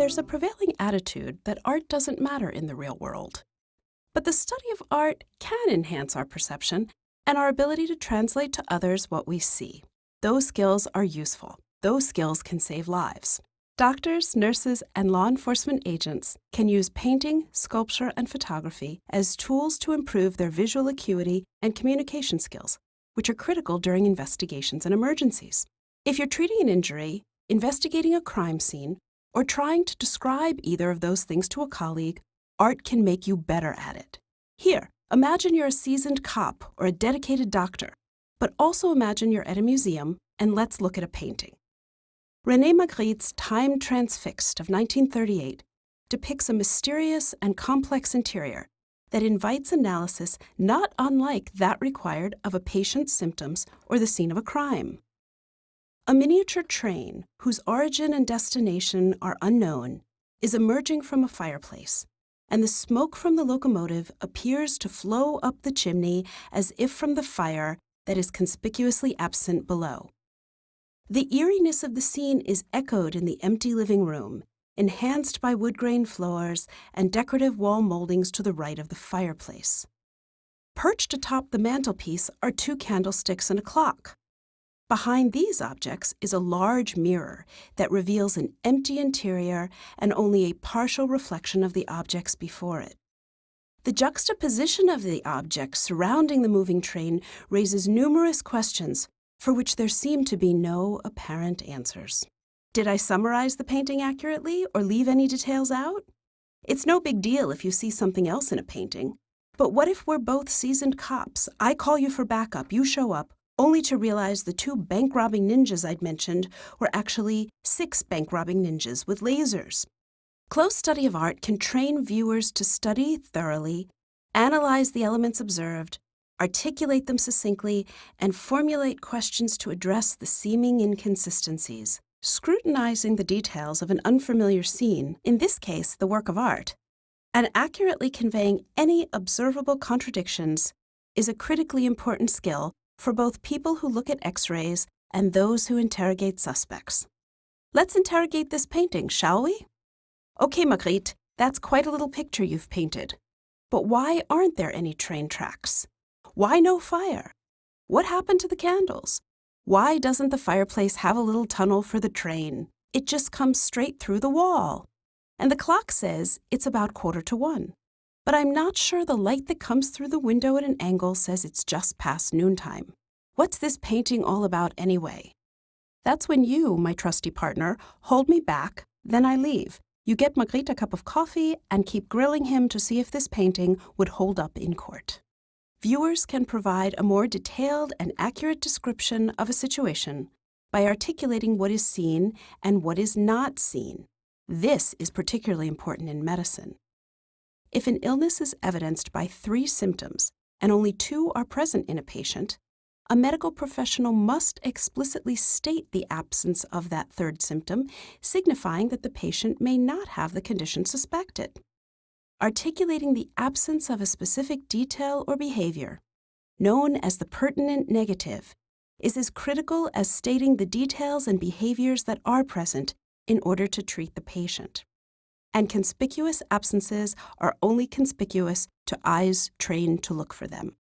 There's a prevailing attitude that art doesn't matter in the real world. But the study of art can enhance our perception and our ability to translate to others what we see. Those skills are useful. Those skills can save lives. Doctors, nurses, and law enforcement agents can use painting, sculpture, and photography as tools to improve their visual acuity and communication skills, which are critical during investigations and emergencies. If you're treating an injury, investigating a crime scene, or trying to describe either of those things to a colleague, art can make you better at it. Here, imagine you're a seasoned cop or a dedicated doctor, but also imagine you're at a museum, and let's look at a painting. René Magritte's Time Transfixed of 1938 depicts a mysterious and complex interior that invites analysis not unlike that required of a patient's symptoms or the scene of a crime. A miniature train, whose origin and destination are unknown, is emerging from a fireplace, and the smoke from the locomotive appears to flow up the chimney as if from the fire that is conspicuously absent below. The eeriness of the scene is echoed in the empty living room, enhanced by wood-grain floors and decorative wall moldings to the right of the fireplace. Perched atop the mantelpiece are 2 candlesticks and a clock. Behind these objects is a large mirror that reveals an empty interior and only a partial reflection of the objects before it. The juxtaposition of the objects surrounding the moving train raises numerous questions for which there seem to be no apparent answers. Did I summarize the painting accurately or leave any details out? It's no big deal if you see something else in a painting. But what if we're both seasoned cops? I call you for backup, you show up, only to realize the 2 bank-robbing ninjas I'd mentioned were actually 6 bank-robbing ninjas with lasers. Close study of art can train viewers to study thoroughly, analyze the elements observed, articulate them succinctly, and formulate questions to address the seeming inconsistencies. Scrutinizing the details of an unfamiliar scene, in this case the work of art, and accurately conveying any observable contradictions is a critically important skill for both people who look at X-rays and those who interrogate suspects. Let's interrogate this painting, shall we? Okay, Magritte, that's quite a little picture you've painted. But why aren't there any train tracks? Why no fire? What happened to the candles? Why doesn't the fireplace have a little tunnel for the train? It just comes straight through the wall. And the clock says it's about 1:45. But I'm not sure the light that comes through the window at an angle says it's just past noontime. What's this painting all about anyway? That's when you, my trusty partner, hold me back, then I leave. You get Magritte a cup of coffee and keep grilling him to see if this painting would hold up in court. Viewers can provide a more detailed and accurate description of a situation by articulating what is seen and what is not seen. This is particularly important in medicine. If an illness is evidenced by 3 symptoms and only 2 are present in a patient, a medical professional must explicitly state the absence of that 3rd symptom, signifying that the patient may not have the condition suspected. Articulating the absence of a specific detail or behavior, known as the pertinent negative, is as critical as stating the details and behaviors that are present in order to treat the patient. And conspicuous absences are only conspicuous to eyes trained to look for them.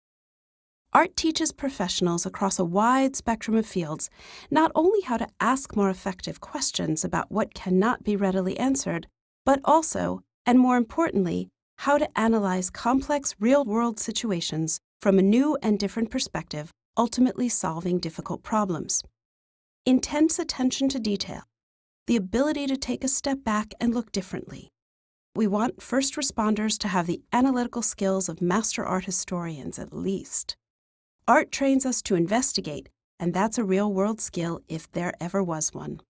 Art teaches professionals across a wide spectrum of fields not only how to ask more effective questions about what cannot be readily answered, but also, and more importantly, how to analyze complex real-world situations from a new and different perspective, ultimately solving difficult problems. Intense attention to detail, the ability to take a step back and look differently. We want first responders to have the analytical skills of master art historians at least. Art trains us to investigate, and that's a real-world skill if there ever was one.